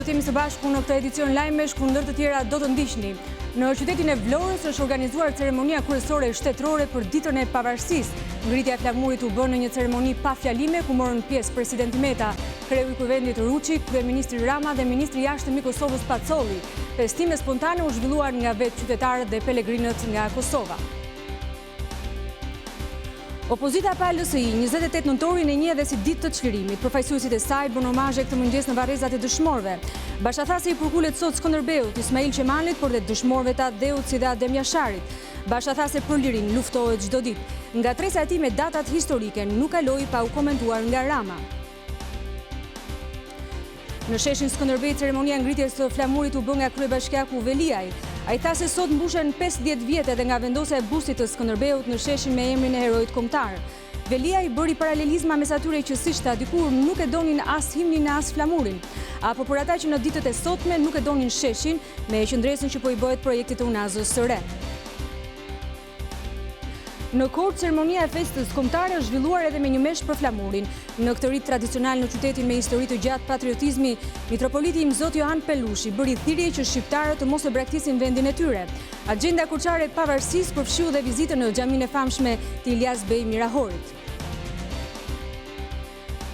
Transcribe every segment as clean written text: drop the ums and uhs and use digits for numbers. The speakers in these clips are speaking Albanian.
Jemi së bashku në këtë edicion Lajme, ku ndër të tjera do të ndiqni. Në qytetin e Vlorës është organizuar ceremonia kryesore shtetërore për ditën e pavarësisë. Ngritja e flamurit u bë në një ceremoni pa fjalime ku morën pjesë presidenti Meta, kreu i kuvendit Ruçi, kryeministri Rama dhe ministri i jashtëm i Kosovës Pacolli. Festime spontane u zhvilluar nga vetë qytetarët dhe pelegrinët nga Kosova. Opozita pa LSI, 28 nëntorin e njeh dhe si ditë të çlirimit. Përfaqësuesit e saj bën omazhe këtë mëngjes në varrezat e dëshmorëve. Bashkëthasi i përkulet sot Skënderbeut, Ismail Qemalit, por dhe dëshmorëve të Adeut si dhe Adem Jasharit. Bashkëthase për lirin luftohet çdo ditë. Nga tresa e tij me datat historike nuk kaloi pa u komentuar nga Rama. Në sheshin Skënderbej, ceremonia ngritjes së flamurit u bë nga kryebashkiaku Veliaj. Ai tha se sot mbushen 50 vjet edhe nga vendosja e bustit të Skënderbeut në sheshin me emrin e heroit kombëtar. Veliaj bëri paralelizma mes atyre që si shta dikur nuk e donin as himnin as flamurin, apo për ata që në ditët e sotme nuk e donin sheshin me qëndresën që po i bëhet projektit të Unazës së re. Në Korçë, ceremonia e festës kombëtare është zhvilluar edhe me një meshë për flamurin. Në këtë rit tradicional në qytetin me histori të gjatë patriotizmi, mitropoliti im Zot Johan Pelushi bëri thirrje që shqiptarët të mos e braktisin vendin e tyre. Agjenda kurçare e pavarësisë përfshiu dhe vizitën në xhaminë e famshme të Ilyas Bej Mirahorit.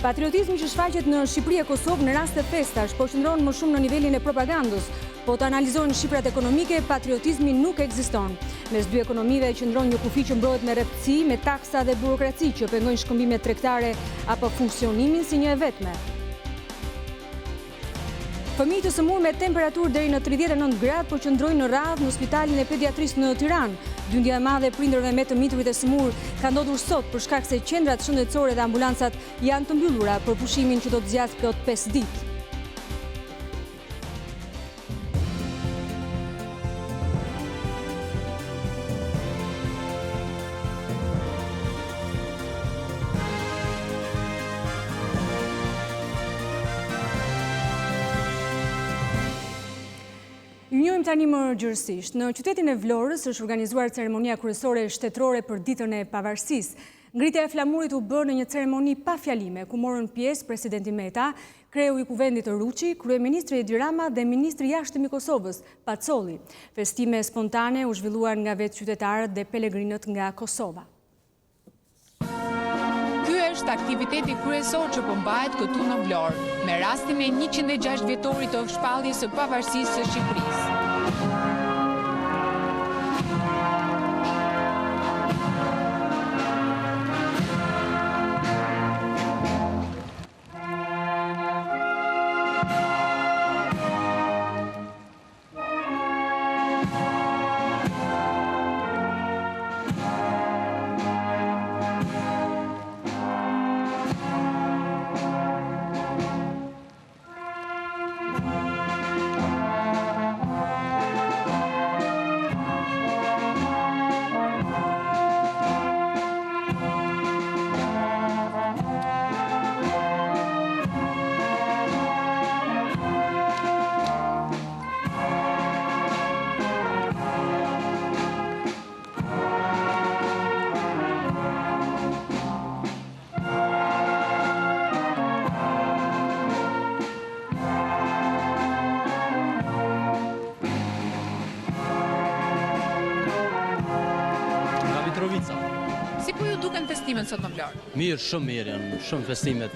Patriotizmi që shfaqet në Shqipëri e Kosovë në rast të festash po qëndron më shumë në nivelin e propagandës. Po të analizojnë shifrat ekonomike, patriotizmi nuk ekziston. Mes dy ekonomive qëndron një kufi që mbrohet me rreptësi, me taksa dhe burokraci që pengojnë shkëmbimet tregtare apo funksionimin si një e vetme. Fëmijë të sëmurë me temperaturë deri në 39 gradë po qëndrojnë në radhë në Spitalin e Pediatrisë në Tiranë. Dyndja e madhe e prindërve me të miturit e sëmurë ka ndodhur sot për shkak se qendrat shëndetësore dhe ambulancat janë të mbyllura për pushimin që do të zgjasë plot 5 ditë. Njohim tani më gjërësisht. Në qytetin e Vlorës është organizuar ceremonia kryesore shtetërore për ditën e pavarësisë. Ngritja e flamurit u bë në një ceremoni pa fjalime, ku morën pjesë presidenti Meta, kreu i kuvendit Ruçi, kryeministri Edi Rama dhe ministri i jashtëm i Kosovës Pacolli. Festime spontane u zhvilluar nga vetë qytetarët dhe pelegrinët nga Kosova. Ky është aktiviteti kryesor që përmbahet këtu në Vlorë, me rastin e 106 vjetorit të shpalljes së pavarësisë së Shqipërisë. Si po ju duken festimet sot në Vlorë? Mirë, shumë mirë janë, shumë festimet.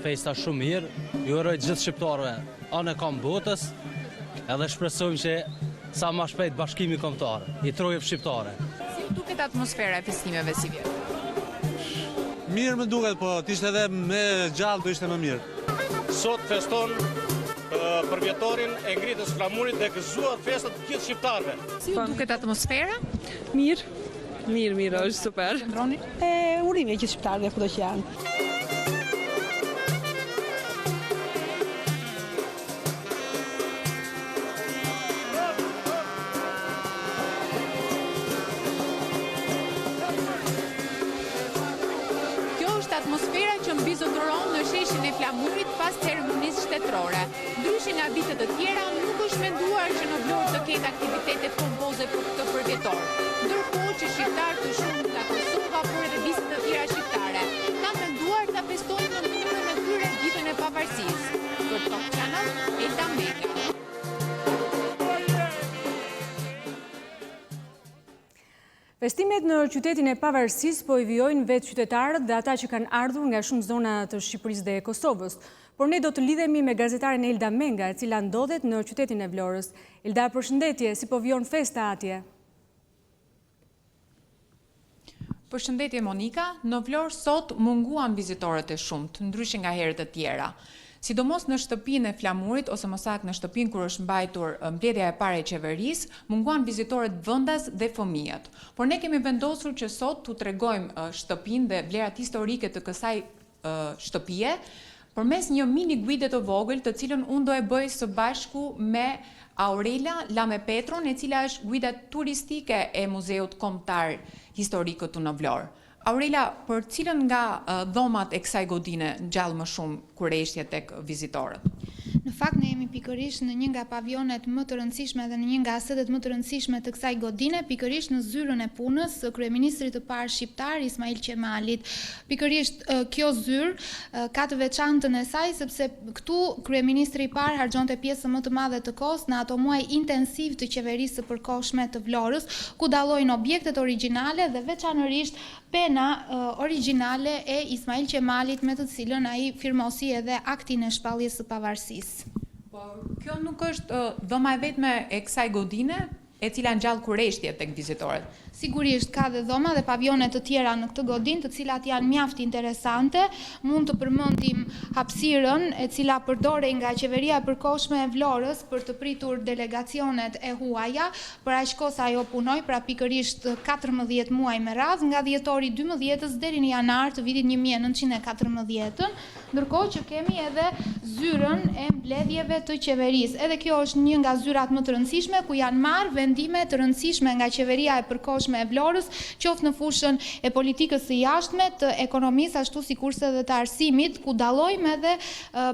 Festa shumë mirë. Ju uroj gjithë shqiptarëve anë e kam botës, edhe shpresojmë që sa më shpejt bashkimi kombëtar, i trojë shqiptare. Si ju duket atmosfera e festimeve si vjet? Mirë më duket, po t'ishte edhe me gjallë do ishte më mirë. Sot feston për vjetorin e ngritjes flamurit dhe gëzuat festat të gjithë shqiptarëve. Si ju duket atmosfera? Mirë, është super. Urime që shqiptarëve kudo që janë. Kjo është atmosfera që mbizotëron në sheshin e flamurit pas ceremonisë shtetërore. Ndryshe nga vitet të tjera, nuk është menduar që në Vlorë të ketë aktivitetet pompoze për këtë përvjetor. Ndërkohë që shqiptarë të shumë nga Kosova, por edhe vizit të tjera shqiptare, kanë menduar ta festojnë në mënyrën e tyre ditën e pavarësisë. Për Top Channel, Festimet në qytetin e pavarësisë po i vijojnë vetë qytetarët dhe ata që kanë ardhur nga shumë zona të Shqipërisë dhe Kosovës. Por ne do të lidhemi me gazetaren Elda Menga, e cila ndodhet në qytetin e Vlorës. Elda, përshëndetje, si po vijon festa atje? Përshëndetje Monika, në Vlorë sot munguan vizitorët e shumt, ndryshe nga herët e tjera. Sidomos në shtëpinë e Flamurit, ose më saktë në shtëpinë kur është mbajtur mbledhja e parë e qeverisë, munguan vizitorët vendas dhe fëmijët. Por ne kemi vendosur që sot t'u tregojmë shtëpinë dhe vlerat historike të kësaj shtëpie, përmes një mini guide të vogël, të cilën unë do e bëj së bashku me Aurela Lajme Petron, e cila është guida turistike e Muzeut Kombëtar Historik këtu në Vlorë. Aurela, për cilën nga dhomat e kësaj godine ngjall më shumë kurreshje tek vizitorët? Në fakt ne jemi pikërisht në një nga pavionet më të rëndësishme dhe në një nga asetet më të rëndësishme të kësaj godine, pikërisht në zyrën e punës së kryeministrit të parë shqiptar Ismail Qemalit. Pikërisht kjo zyrë ka të veçantën e saj sepse këtu kryeministri i parë harxhonte pjesën më të madhe të kohës në ato muaj intensiv të qeverisë së përkohshme të Vlorës, ku dallojnë objektet origjinale dhe veçanërisht pena origjinale e Ismail Qemalit, me të cilën ai firmosi edhe aktin e shpalljes së pavarësisë. Por kjo nuk është dhoma e vetme e kësaj godine, e cila ngjall kurreshtje tek vizitorët. Sigurisht ka dhe dhoma dhe pavione të tjera në këtë godinë, të cilat janë mjaft interesante. Mund të përmendim hapësirën e cila përdorej nga qeveria e përkohshme e Vlorës për të pritur delegacionet e huaja, për aq kohë sa ajo punoi, pra pikërisht 14 muaj me radhë, nga dhjetori 12-s deri në janar të vitit 1914, ndërkohë që kemi edhe zyrën e mbledhjeve të qeverisë. Edhe kjo është një nga zyrat më të rëndësishme, ku janë marrë vendime të rëndësishme nga qeveria e përkohshme e Vlorës, qoftë në fushën e politikës së jashtme, të ekonomisë, ashtu sikurse dhe të arsimit, ku dallojmë edhe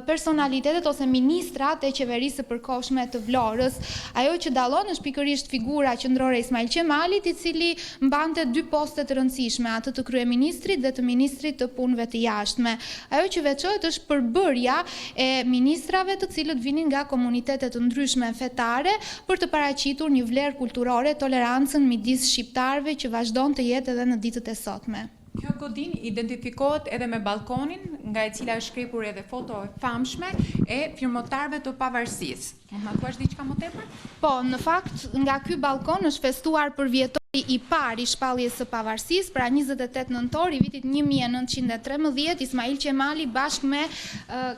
personalitetet ose ministrat e qeverisë së përkohshme të Vlorës. Ajo që dallon është pikërisht figura qendrore e Ismail Qemalit, i cili mbante 2 poste të rëndësishme, atë të kryeministrit dhe të ministrit të punëve të jashtme. Ajo që veçohet është përbërja e ministrave, të cilët vinin nga komunitete të ndryshme fetare, për të paraqitur një vlerë kulturore, tolerancën midis shqiptarëve që vazhdon të jetë edhe në ditët e sotme. Kjo godinë identifikohet edhe me balkonin, nga e cila është shkrepur edhe foto e famshme e firmotarëve të pavarësisë. Mund na thuash diçka më tepër? Po, në fakt, nga ky balkon është festuar përvjetori i parë i shpalljes së pavarësisë, pra 28 nëntor i vitit 1913, Ismail Qemali bashkë me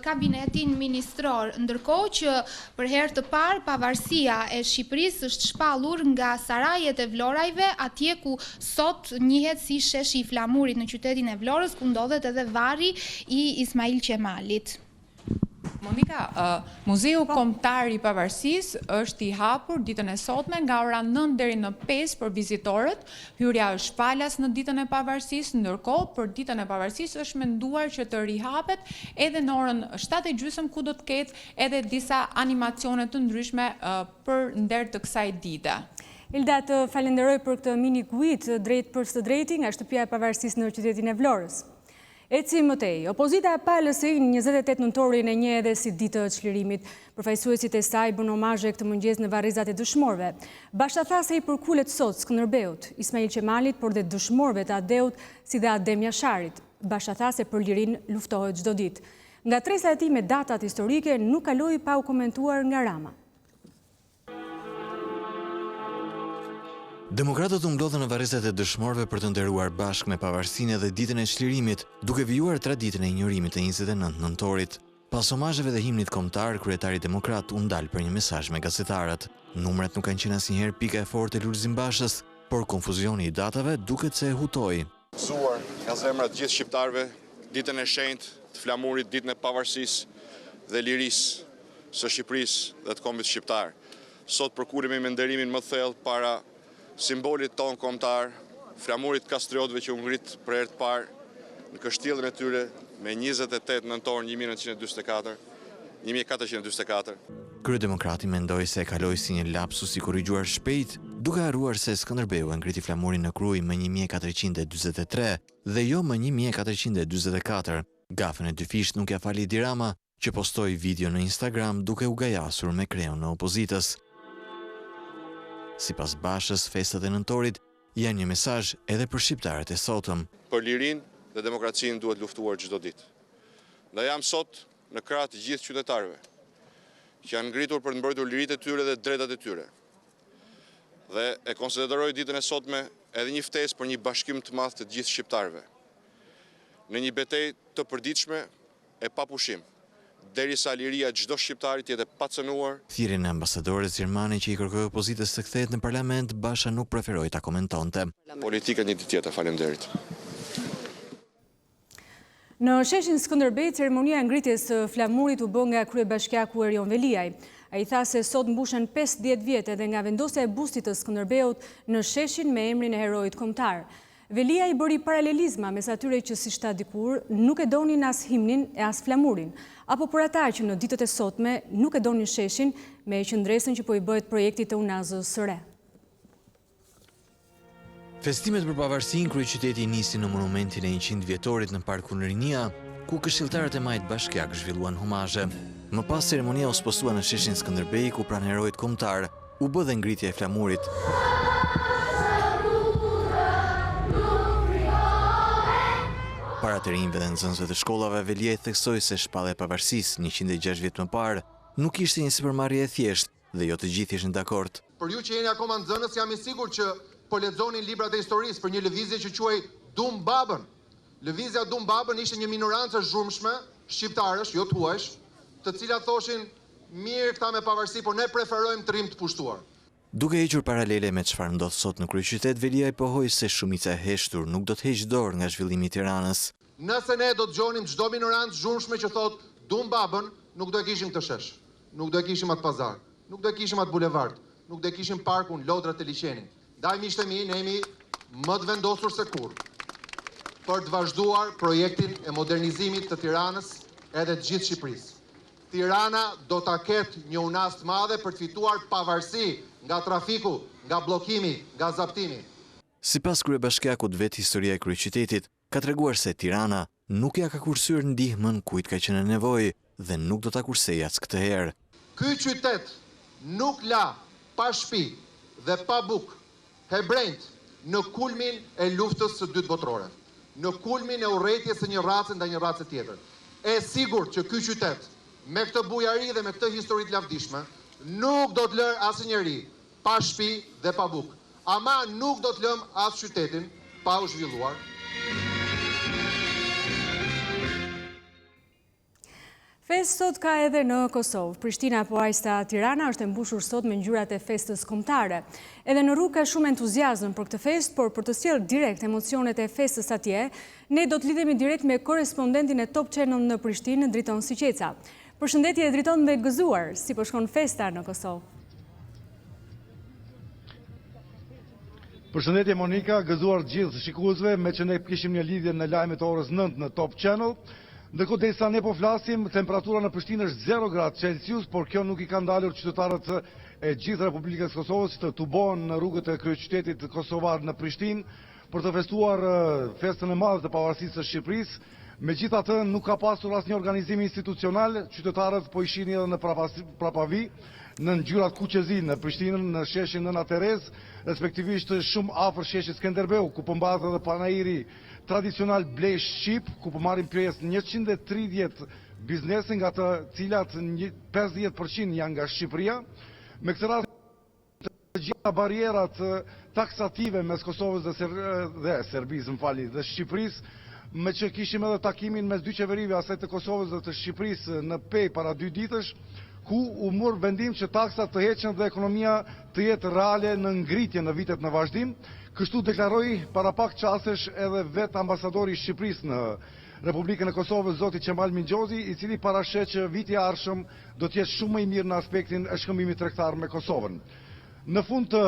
kabinetin ministror, ndërkohë që për herë të parë pavarësia e Shqipërisë është shpallur nga sarajet e Vlorajve, atje ku sot njihet si sheshi i Flamurit në qytetin e Vlorës, ku ndodhet edhe varri i Ismail Qemalit. Monika, Muzeu Kombëtar i Pavarësisë është i hapur ditën e sotme nga ora 9 deri në 5 për vizitorët. Hyrja është falas në ditën e pavarësisë, ndërkohë për ditën e pavarësisë është menduar që të rihapet edhe në orën 7:30, ku do të ketë edhe disa animacione të ndryshme për nder të kësaj dite. Elda, të falenderoj për këtë mini guide drejt për së drejti nga shtëpia e pavarësisë në qytetin e Vlorës. Eci mëtej, opozita e palësi 28 nëntorin e një edhe si ditë të çlirimit. Përfaqësuesit e saj bën omazhe këtë mëngjes në varrezat e dëshmorëve. Bashkëthase i përkulet sot Skënderbeut, Ismail Qemalit, por dhe dëshmorëve të Adeut si dhe Adem Jasharit. Bashkëthase për lirinë luftohet çdo ditë. Nga tresa e tij me datat historike nuk kaloi pa u komentuar nga Rama. Demokratët u mblodhën në varrezat e dëshmorëve për të nderuar bashkë me pavarësinë dhe ditën e çlirimit, duke vijuar traditën e injorimit të 29 nëntorit. Pas omazheve dhe himnit kombëtar, kryetari demokrat u ndal për një mesazh me gazetarët. Numrat nuk kanë qenë asnjëherë pika e fortë e Lulzim Bashës, por konfuzioni i datave duket se e hutoi. Gëzuar nga zemra të gjithë shqiptarëve ditën e shenjtë të Flamurit, ditën e pavarësisë dhe lirisë së Shqipërisë dhe të kombit shqiptar. Sot përkuremi me nderimin më thellë para simbolit ton kombëtar, Flamurit kastriotëve që u ngrit për herë të parë në kështjellën e tyre me 28 nëntor 1424. Kryedemokrati mendoi se e kaloi si një lapsus i korrigjuar shpejt, duke harruar se Skënderbeu e ngriti Flamurin në Krujë më 1443 dhe jo më 1444. Gafën e dyfisht nuk ja fali Edi Rama, që postoi video në Instagram duke u gajasur me kreun në opozitës. Sipas Bashës, festat e nëntorit janë një mesazh edhe për shqiptarët e sotëm. Për lirinë dhe demokracinë duhet luftuar çdo ditë. Dhe jam sot në krah të gjithë qytetarëve që janë ngritur për të mbrojtur liritë e tyre dhe drejtat e tyre. Dhe e konsideroj ditën e sotme edhe një ftesë për një bashkim të madh të gjithë shqiptarëve. Në një betejë të përditshme e papushim, derisa liria e çdo shqiptari të jetë e pacënuar. Thirrjen e ambasadores gjermane që i kërkoi opozitës të kthehet në parlament, Basha nuk preferoi ta komentonte. Politika një ditë tjetër, faleminderit. Në sheshin Skënderbej, ceremonia e ngritjes së flamurit u bë nga kryebashkiaku Erion Veliaj. Ai tha se sot mbushen 50 vjet edhe nga vendosja e bustit të Skënderbeut në sheshin me emrin e heroit kombëtar. Veliaj bëri paralelizma mes atyre që si shta dikur nuk e donin as himnin e as flamurin, apo për ata që në ditët e sotme nuk e donin sheshin me qëndresën që po i bëhet projektit të unazës së re. Festimet për pavarësinë kryeqyteti nisi në monumentin e 100 vjetorit në Parkun Rinia, ku këshilltarët e Majt Bashkiak zhvilluan humazhe. Më pas ceremonia u sposua në sheshin Skënderbej, ku pranë heroit kombëtar u bë dhe ngritja e flamurit. Para të rinjve dhe nxënësve të shkollave, Veliaj theksoi se shpallja e pavarësisë 106 vjet më parë nuk ishte një sipërmarrje e thjeshtë dhe jo të gjithë ishin dakord. Për ju që jeni akoma nxënës, jam i sigurt që po lexonin librat e historisë për një lëvizje që quhej Dum Babën. Lëvizja Dum Babën ishte një minorancë zhurmshme, shqiptarësh, jo tuajsh, të cilat thoshin mirë këta me pavarësi, por ne preferojmë të rrim të pushtuar. Duke hequr paralele me çfarë ndodh sot në kryeqytet, Veliaj pohoi se shumica e heshtur nuk do të heqë dorë nga zhvillimi i Tiranës. Nëse ne do të dëgjonim çdo minorancë zhurmshme që thot Dum Babën, nuk do e kishim këtë shesh, nuk do e kishim atë pazar, nuk do e kishim atë bulevard, nuk do e kishim parkun Lodrat e Liçenit. Ndaj miqtë e mi, ne jemi më të vendosur se kurrë për të vazhduar projektin e modernizimit të Tiranës edhe të gjithë Shqipërisë. Tirana do ta ketë një unaz të madhe për të fituar pavarësi nga trafiku, nga bllokimi, nga zaptimi. Sipas kryebashkiakut vet, historia e kryeqytetit ka treguar se Tirana nuk ja ka kursyer ndihmën kujt ka qenë nevojë dhe nuk do ta kursejë as këtë herë. Ky qytet nuk la pa shtëpi dhe pa bukë hebrejt në kulmin e luftës së dytë botërore, në kulmin e urrëties së një race ndaj një race tjetër. E sigurt që ky qytet, me këtë bujari dhe me këtë histori të lavdishme, nuk do të lërë asnjëri pa shtëpi dhe pa bukë. Ama nuk do të lëm as qytetin pa u zhvilluar. Festë sot ka edhe në Kosovë. Prishtina po ajsta Tirana është e mbushur sot me ngjyrat e festës kombëtare. Edhe në rrugë ka shumë entuziazëm për këtë festë, por për të sjellë direkt emocionet e festës atje, ne do të lidhemi direkt me korrespondentin e Top Channel në Prishtinë, Driton Siqeca. Përshëndetje Driton dhe gëzuar, si po shkon festa në Kosovë? Përshëndetje Monika, gëzuar gjithë shikuesve, me që ne kishim një lidhje në lajmet orës 9 në Top Channel. Ndërkohë derisa ne po flasim, temperatura në Prishtinë është 0 gradë Celsius, por kjo nuk i ka ndalur qytetarët e gjithë Republikës Kosovës të tubohen në rrugët e kryeqytetit kosovar në Prishtinë për të festuar festën e madhe të pavarësisë së Shqipërisë. Megjithatë, nuk ka pasur asnjë organizim institucional, qytetarët po ishin edhe në prapavi, në ngjyrat kuqezi në Prishtinë, në sheshin Nëna Terez, respektivisht shumë afër sheshit Skënderbeu, ku po mbahet edhe panairi tradicional Blesh Shqip, ku po marrin pjesë 130 biznese, nga të cilat 50% janë nga Shqipëria. Me këtë rast të gjitha barierat taksative mes Kosovës dhe Serbisë, dhe Shqipërisë, me që kishim edhe takimin mes dy qeverive, asaj të Kosovës dhe të Shqipërisë në Pej para 2 ditësh, ku u mor vendim që taksat të heqen dhe ekonomia të jetë reale në ngritje në vitet në vazhdim. Kështu deklaroi para pak çastesh edhe vet ambasadori i Shqipërisë në Republikën e Kosovës, zoti Qemal Mingjozi, i cili parasheh që viti i ardhshëm do të jetë shumë më i mirë në aspektin e shkëmbimit tregtar me Kosovën. Në fund të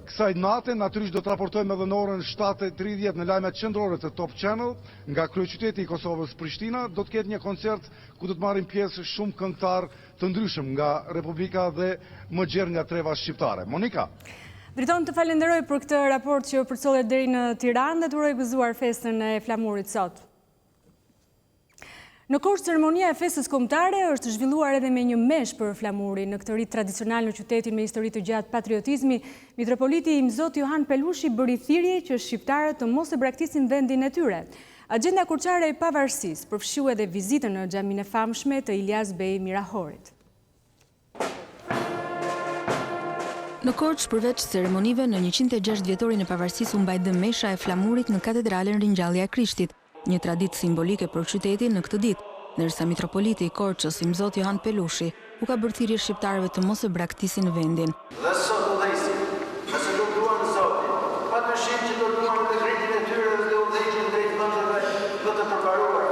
kësaj nate, natyrisht do të raportojmë edhe në orën 7:30 në lajmet qendrore të Top Channel, nga kryeqyteti i Kosovës Prishtina, do të ketë një koncert ku do të marrin pjesë shumë këngëtar të ndryshëm nga Republika dhe më gjerë nga treva shqiptare. Monika. Driton, të falenderoj për këtë raport që përcollet deri në Tiranë dhe të uroj gëzuar festën e flamurit sot. Nëntor, ceremonia e festës kombëtare është zhvilluar edhe me një mesh për flamurin. Në këtë rit tradicional në qytetin me histori të gjatë patriotizmi, mitropoliti i Mzot Johan Pelushi bëri thirrje që shqiptarët të mos e braktisin vendin e tyre. Agjenda kurçare e pavarësisë përfshiu edhe vizitën në xhaminë e famshme të Ilyas Bey Mirahorit. Në Korçë, përveç ceremonive, në 106 vjetorin e pavarësisë u mbajt dhe mesha e flamurit në katedralen Ringjallja e Krishtit, një traditë simbolike për qytetin në këtë ditë, ndërsa mitropoliti i Korçës, i Mzot Johan Pelushi, u ka bërë thirrje shqiptarëve të mos e braktisin vendin. Dhe sot udhëheqësit, nëse do duan Zotin, patyshim që do duan të kritin e tyre dhe të udhëheqin drejt vendeve të përparuar,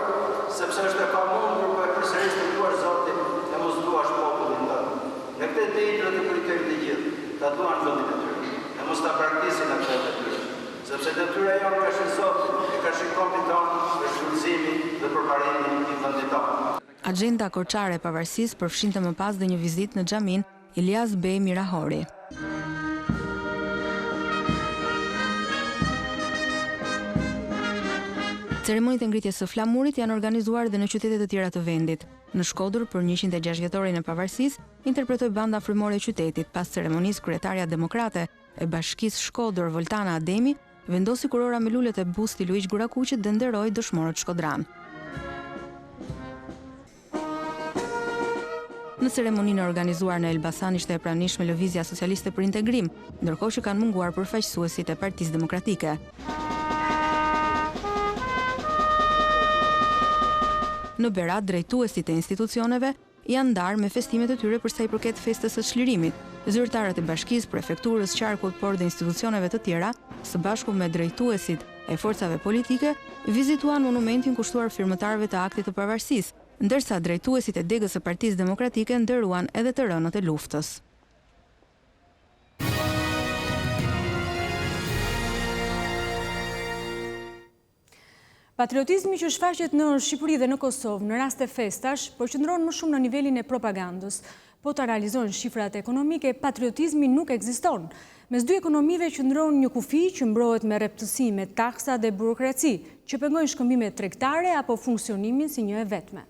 sepse është e pamundur për e përsëris të duar Zotin e mos duash popullin tënd. Në këtë ditë do të kujtojmë të gjithë, ta duan vendin e tyre, e mos ta braktisin atë të tyre, sepse detyra jonë ka shë Zotin e ka shë kompin tonë për shfrytëzimi dhe përparimin i vendit tonë. Agjenda korçare e pavarësisë përfshinte më pas dhe një vizitë në xhamin Ilyas Bey Mirahori. Ceremonitë e ngritjes së flamurit janë organizuar dhe në qytete të tjera të vendit. Në Shkodër, për 106 vjetorin e pavarësisë, interpretoi banda frymore e qytetit. Pas ceremonisë, kryetaria demokrate e Bashkisë Shkodër, Voltana Ademi, vendosi kurora me lulet e busti Luiq Gurakuqit dhe nderoi dëshmorët shkodran. Në ceremoninë organizuar në Elbasan ishte e pranishme Lëvizja Socialiste për Integrim, ndërkohë që kanë munguar përfaqësuesit e Partisë Demokratike. Në Berat, drejtuesit e institucioneve janë ndarë me festimet e tyre për sa i përket festës së çlirimit. Zyrtarët e bashkisë, prefekturës, qarkut, por dhe institucioneve të tjera, së bashku me drejtuesit e forcave politike, vizituan monumentin kushtuar firmëtarëve të aktit të pavarësisë, ndërsa drejtuesit e degës së Partisë Demokratike nderuan edhe të rënët e luftës. Patriotizmi që shfaqet në Shqipëri dhe në Kosovë në rast e festash, por qëndron më shumë në nivelin e propagandës. Po të analizojnë shifrat ekonomike, patriotizmi nuk ekziston. Mes dy ekonomive qëndron një kufi që mbrohet me rreptësime, taksa dhe burokraci, që pengojnë shkëmbimet tregtare apo funksionimin si një e vetme.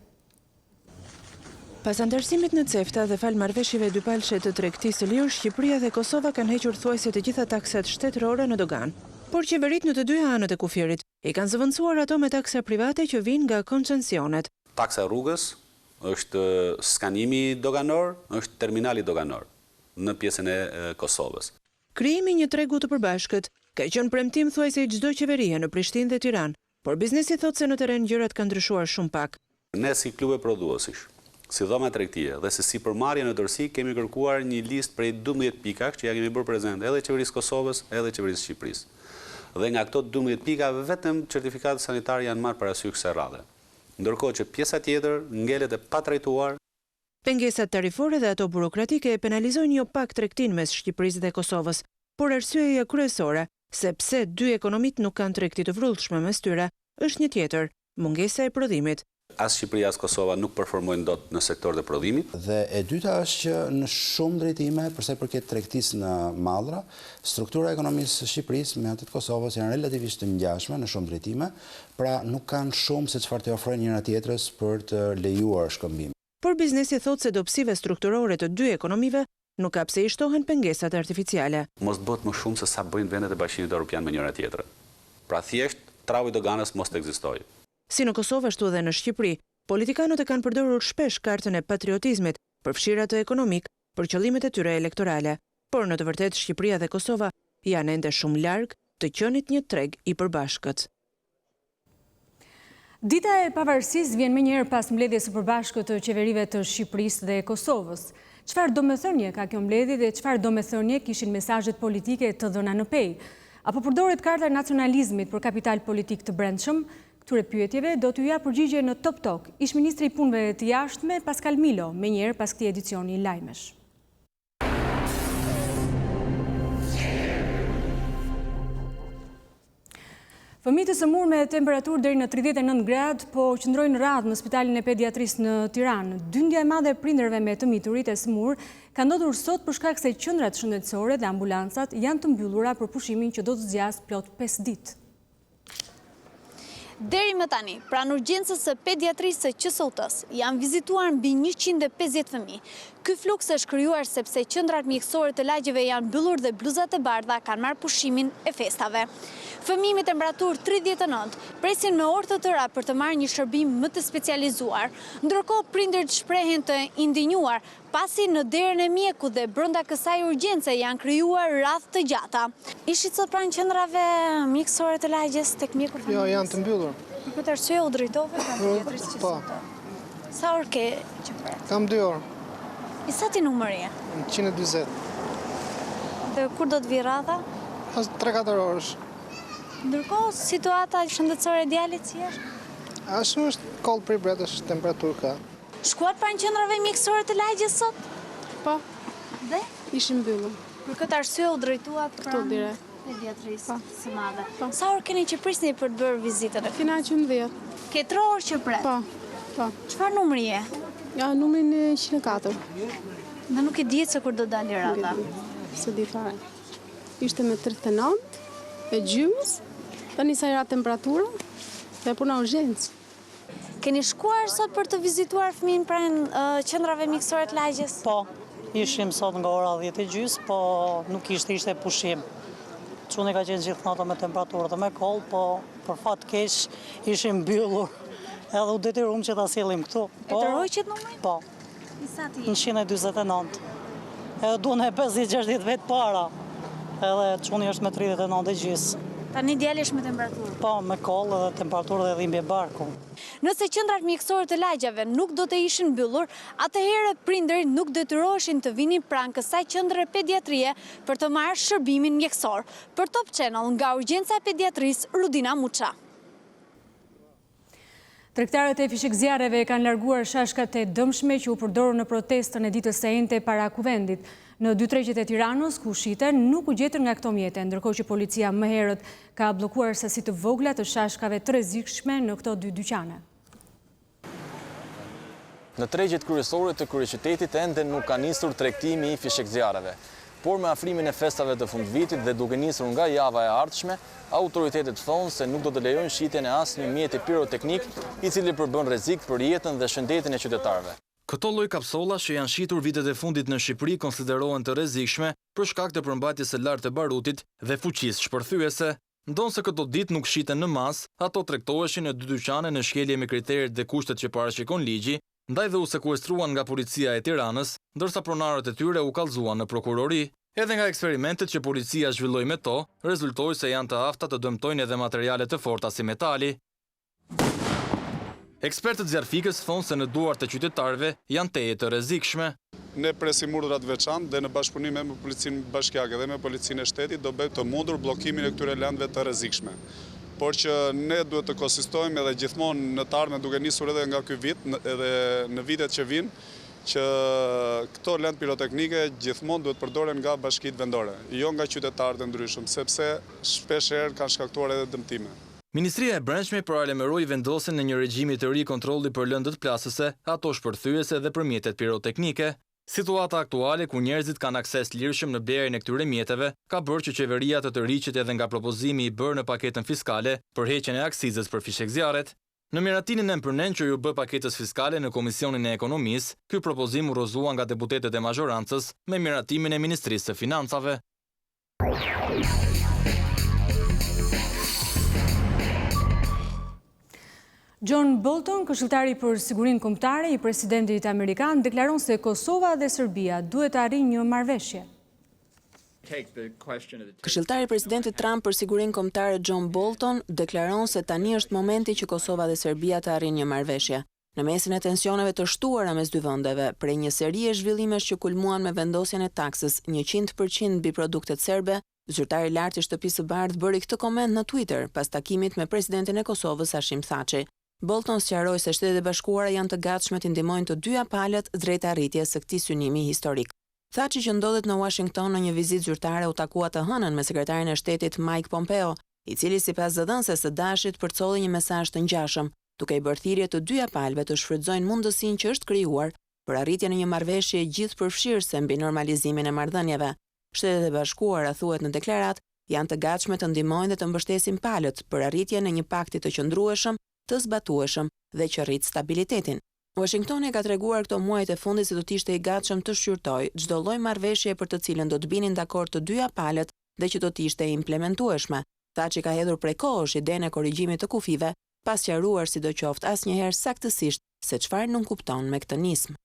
Pas antarësimit në CEFTA dhe fal marrëveshjeve dypalëshe të tregtisë së lirë, Shqipëria dhe Kosova kanë hequr thuajse të gjitha taksat shtetërore në dogan. Por qeverit në të dy anët e kufirit i kanë zëvendësuar ato me taksa private që vijnë nga koncesionet. Taksa rrugës është skanimi doganor, është terminali doganor në pjesën e Kosovës. Krijimi një tregu të përbashkët ka qenë premtim thuajse i çdo qeverie në Prishtinë dhe Tiranë, por biznesi thotë se në terren gjërat kanë ndryshuar shumë pak. Ne si klube prodhuesish, si dhoma tregtie dhe si përmarrje në dorësi kemi kërkuar një listë prej 12 pikash që ja kemi bërë prezent edhe qeverisë Kosovës edhe qeverisë Shqipërisë. Dhe nga këto 12 pika vetëm certifikatet sanitare janë marrë parasysh kësaj radhe. Ndërkohë që pjesa tjetër ngelet e patrajtuar. Pengesat tarifore dhe ato burokratike e penalizojnë jo pak tregtin mes Shqipërisë dhe Kosovës, por arsyeja kryesore se pse dy ekonomit nuk kanë tregti të vrullshme mes tyre është një tjetër, mungesa e prodhimit. As Shqipëria as Kosova nuk performojnë dot në sektor të prodhimit. Dhe e dyta është që në shumë drejtime, përsa i përket tregtisë në mallra, struktura e ekonomisë së Shqipërisë me atë të Kosovës janë relativisht të ngjashme në shumë drejtime, pra nuk kanë shumë se çfarë të ofrojnë njëra tjetrës për të lejuar shkëmbim. Por biznesi thotë se dobësive strukturore të dy ekonomive nuk ka pse i shtohen pengesat artificiale. Mos bëhet më shumë se sa bëjnë vendet e Bashkimit Evropian me njëra tjetrën. Pra thjesht tragu i doganës mos të ekzistojë. Si në Kosovë ashtu edhe në Shqipëri, politikanët e kanë përdorur shpesh kartën e patriotizmit për fshirje të ekonomik për qëllimet e tyre elektorale, por në të vërtetë Shqipëria dhe Kosova janë ende shumë larg të qenit një treg i përbashkët. Dita e pavarësisë vjen menjëherë pas mbledhjes së përbashkët të qeverive të Shqipërisë dhe Kosovës. Çfarë domethënie ka kjo mbledhje dhe çfarë domethënie kishin mesazhet politike të dhëna në pej? Apo përdoret karta e nacionalizmit për kapital politik të brendshëm? Këtyre pyetjeve do t'ju jap përgjigje në Top Talk ish-ministri i punëve të jashtme Pascal Milo, menjëherë pas këtij edicioni i Lajmesh. Fëmijët e sëmurë me temperaturë deri në 39 gradë po qëndrojnë radhë në Spitalin e Pediatrisë në Tiranë. Dyndja e madhe e prindërve me të miturit e sëmurë ka ndodhur sot për shkak se qendrat shëndetësore dhe ambulancat janë të mbyllura për pushimin që do të zgjasë plot 5 ditë. Deri më tani, pranë urgjencës së pediatrisë së QSOT-s, janë vizituar mbi 150 fëmijë. Ky fluks është krijuar sepse qendrat mjekësore të lagjeve janë mbyllur dhe bluzat e bardha kanë marrë pushimin e festave. Fëmijë me temperaturë 39 presin me orë të tëra për të marrë një shërbim më të specializuar, ndërkohë prindërit shprehen të indinjuar pasi në derën e mjekut dhe brenda kësaj urgjence janë krijuar radhë të gjata. Ishit sot pranë qendrave mjekësore të lagjes tek mjeku familjes? Jo, janë të mbyllur. Për këtë arsye u drejtove pranë pediatrisë që sot? Sa orë ke që pret? Kam 2 orë. I sa ti numëri? 120. Dhe kur do të vi radha? 3-4 orësh. Ndërkohë, situata shëndetësore e djalit si është? Ashtu është kollë prej bretësh, temperaturë ka. Shkuat pranë qendrave mjekësore të lagjes sot? Po. Dhe? Ishim mbyllur. Për këtë arsye u drejtuat pranë pediatrisë së madhe. Sa orë keni që prisni për të bërë vizitën? Kena 11. Ke 3 orë që pret? Po. Çfarë numri je? Ja, numrin 104. Dhe nuk e dihet se kur do dalë rata? Se di fare. Ishte me 39, e gjymës, tani sa ra temperatura, dhe puna urgjencë. Keni shkuar sot për të vizituar fëmijën pranë qendrave mjekësore të lagjes? Po, ishim sot nga ora 10:30, po nuk ishte pushim. Çuni ka qenë gjithë natën me temperaturë dhe me koll, po për fat keq ishim mbyllur. Edhe u detyruam që ta sjellim këtu. E të rrojqet numrin? Po. I sa ti? 149. Edhe duhen e 50-60 vetë para. Edhe çuni është me 39 e gjysë. Tani djali është me temperaturë? Po, me koll edhe temperaturë dhe dhimbje barku. Nëse qendrat mjekësore të lagjeve nuk do të ishin mbyllur, atëherë prindërit nuk detyroheshin të vinin pranë kësaj qendre pediatrie për të marrë shërbimin mjekësor. Për Top Channel, nga urgjenca e pediatrisë, Rudina Muça. Tregtarët e fishekzjarreve kanë larguar shashkat e dëmshme që u përdorën në protestën e ditës së enjte para kuvendit. Në 2 tregjet e Tiranës, ku shiten, nuk u gjetën nga këto mjete, ndërkohë që policia më herët ka bllokuar sasi të vogla të shashkave të rrezikshme në këto 2 dyqane. Në tregjet kryesore të kryeqytetit ende nuk ka nisur tregtimi i fishekzjarreve. Por me afrimin e festave të fundvitit dhe duke nisur nga java e ardhshme, autoritetet thonë se nuk do të lejojnë shitjen e asnjë mjeti piroteknik i cili përbën rrezik për jetën dhe shëndetin e qytetarëve. Këto lloj kapsollash që janë shitur vitet e fundit në Shqipëri konsiderohen të rrezikshme për shkak të përmbajtjes së lartë të barutit dhe fuqisë shpërthyese. Ndonse këto ditë nuk shiten në masë, ato tregtoheshin në 2 dyqane në shkelje me kriteret dhe kushtet që parashikon ligji, ndaj dhe u sekuestruan nga policia e Tiranës, ndërsa pronarët e tyre u kallëzuan në prokurori. Edhe nga eksperimentet që policia zhvilloi me to, rezultoi se janë të afta të dëmtojnë edhe materiale të forta si metali. Ekspertët zjarfikës thonë se në duart e qytetarëve janë teje të rrezikshme. Ne presim urdhrat veçantë dhe në bashkëpunim me policinë bashkiake dhe me policinë e shtetit do bëjmë të mundur bllokimin e këtyre landëve të rrezikshme. Por që ne duhet të konsistojmë edhe gjithmonë në të ardhmen duke nisur edhe nga ky vit edhe në vitet që vinë, që këto lëndë piroteknike gjithmonë duhet përdoren nga bashkitë vendore, jo nga qytetarët e ndryshëm, sepse shpesh herë kanë shkaktuar edhe dëmtime. Ministria e Brendshme paralajmëroi vendosjen në një regjimi të ri kontrolli për lëndët plasëse, ato shpërthyese dhe për mjetet piroteknike. Situata aktuale ku njerëzit kanë akses lirshëm në blerjen e këtyre mjeteve ka bërë që qeveria të tërhiqet edhe nga propozimi i bërë në paketën fiskale për heqjen e aksizës për fishekzjarret. Në miratinin e mpërnen që ju bë paketës fiskale në Komisionin e Ekonomisë, ky propozim u rrëzua nga deputetët e mazhorancës me miratimin e Ministrisë së Financave. John Bolton, këshilltari për sigurinë kombëtare i presidentit amerikan, deklaron se Kosova dhe Serbia duhet të arrijnë një marrëveshje. Këshilltari i presidentit Trump për sigurinë kombëtare John Bolton deklaron se tani është momenti që Kosova dhe Serbia të arrijnë një marrëveshje. Në mesin e tensioneve të shtuara mes dy vendeve, prej një seri e zhvillimesh që kulmuan me vendosjen e taksës 100% mbi produktet serbe, zyrtari i lartë i Shtëpisë së Bardhë bëri këtë koment në Twitter pas takimit me presidentin e Kosovës Hashim Thaçi. Bolton sqaroi se Shtetet e Bashkuara janë të gatshme të ndihmojnë të dyja palët drejt arritjes së këtij synimi historik. Thaçi që ndodhet në Washington në një vizitë zyrtare u takua të hënën me sekretarin e shtetit Mike Pompeo, i cili sipas zëdhënëses së Dashit përcolli një mesazh të ngjashëm, duke i bërë thirrje të dyja palëve të shfrytëzojnë mundësinë që është krijuar për arritjen e një marrëveshje gjithëpërfshirëse mbi normalizimin e marrëdhënieve. Shtetet e Bashkuara, thuhet në deklaratë, janë të gatshme të ndihmojnë dhe të mbështesin palët për arritjen e një pakti të qëndrueshëm, të zbatueshëm dhe që rrit stabilitetin. Washingtoni ka treguar këto muajt e fundit se do të ishte i gatshëm të shqyrtojë çdo lloj marrëveshje për të cilën do të binin dakord të dyja palët dhe që do të ishte implementueshme. Tha që ka hedhur prej kohësh idenë e korrigjimit të kufive, pas sqaruar sidoqoftë asnjëherë saktësisht se çfarë nuk kupton me këtë nismë.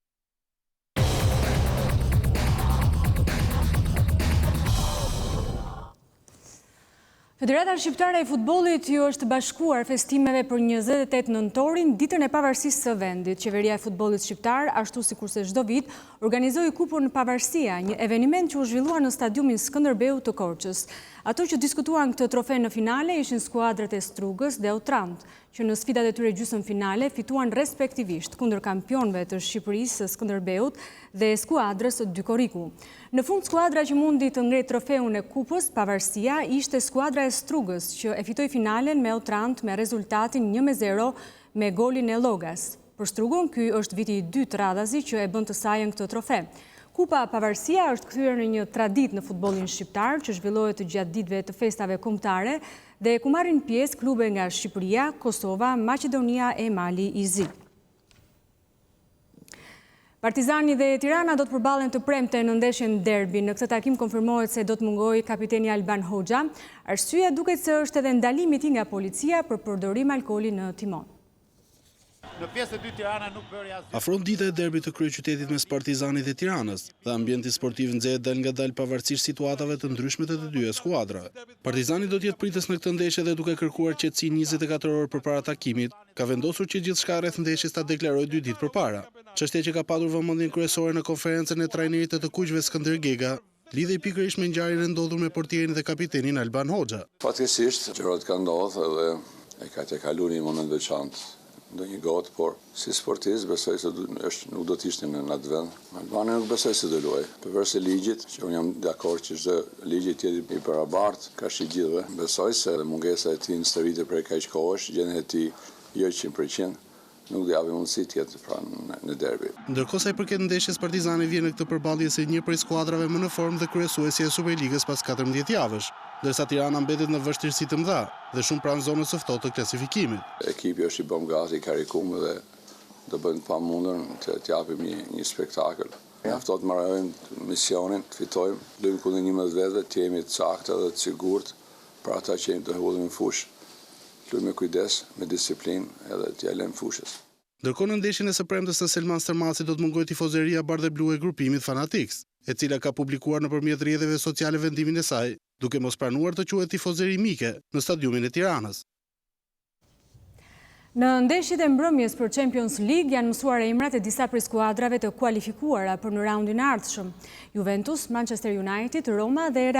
Federata Shqiptare e Futbollit ju është bashkuar festimeve për 28 nëntorin, ditën e pavarësisë së vendit. Qeveria e Futbollit Shqiptar, ashtu si kurse çdo vit, organizoi Kupën Pavarësia, një eveniment që u zhvillua në stadiumin Skënderbeu të Korçës. Ato që diskutuan këtë trofe në finale ishin skuadrat e Strugës dhe Utrant, që në sfidat e tyre gjysmë finale fituan respektivisht kundër kampionëve të Shqipërisë së Skënderbeut dhe skuadrës Dykoriku. Në fund, skuadra që mundi të ngretë trofeun e Kupës Pavarësia ishte skuadra e Strugës, që e fitoi finalen me Utrant me rezultatin 1-0 me golin e Llogas. Për Strugën, ky është viti i dytë radhazi që e bën të sajën këtë trofe. Kupa Pavarësia është kthyer në një traditë në futbollin shqiptar që zhvillohet gjatë ditëve të festave kombëtare dhe ku marrin pjesë klube nga Shqipëria, Kosova, Maqedonia e Mali i Zi. Partizani dhe Tirana do të përballen të premte në ndeshjen derbi. Në këtë takim konfirmohet se do të mungojë kapiteni Alban Hoxha. Arsyeja duket se është edhe ndalimi i tij nga policia për përdorim alkooli në timon. Në pjesë të dy Tirana nuk bëri asgjë. Afron dita e derbit të kryeqytetit mes Partizanit dhe Tiranës dhe ambienti sportiv nxehet dal nga dal pavarësisht situatave të ndryshme të dyja skuadrave. Partizani do të jetë pritës në këtë ndeshje dhe duke kërkuar qetësi 24 orë përpara takimit, ka vendosur që gjithçka rreth ndeshjes ta deklarojë 2 ditë përpara. Çështja që ka patur vëmendjen kryesore në konferencën e trajnerit të kuqve Skënder Gega lidhej pikërisht me ngjarjen e ndodhur me portierin dhe kapitenin Alban Hoxha. Fatkeqësisht gjërat kanë ndodhur edhe e ka të kaluar një moment veçantë. Ndonjë gotë, por si sportist besoj se nuk do të ishte në atë vend. Albania nuk besoj se do luaj. Përveç ligjit, që unë jam dakord që çdo ligj i tjetër i barabartë ka shi gjithëve. Besoj se mungesa e tij në stërvitje për kaq kohësh, gjendja e tij jo 100%, nuk do japë mundësi tjetër pranë në derbi. Ndërkohë sa i përket ndeshjes, Partizani vjen në këtë përballje si një prej skuadrave më në formë dhe kryesuesi e Superligës pas 14 javësh, ndërsa Tirana mbetet në vështirësi të mëdha dhe shumë pranë zonës së ftohtë të klasifikimit. Ekipi është i bëm gati, i karikuar dhe do bëjmë pamundën të japim një spektakël. Mjafton të marrojmë misionin, të fitojmë, luajmë kundër 11 vetëve, të jemi të saktë dhe të sigurt për ata që jemi të hodhim në fushë. Luajmë me kujdes, me disiplinë edhe të lëmë fushës. Ndërkohë në ndeshjen e së premtes së Selman Stërmaci do të mungojë tifozeria bardhë blu e grupimit Fanatiks, e cila ka publikuar nëpërmjet rrjeteve sociale vendimin e saj, duke mos pranuar të quhet tifozeri mike në stadiumin e Tiranës. Në ndeshjet e mbrëmjes për Champions League janë mësuar emrat e disa prej skuadrave të kualifikuara për në raundin e ardhshëm: Juventus, Manchester United, Roma dhe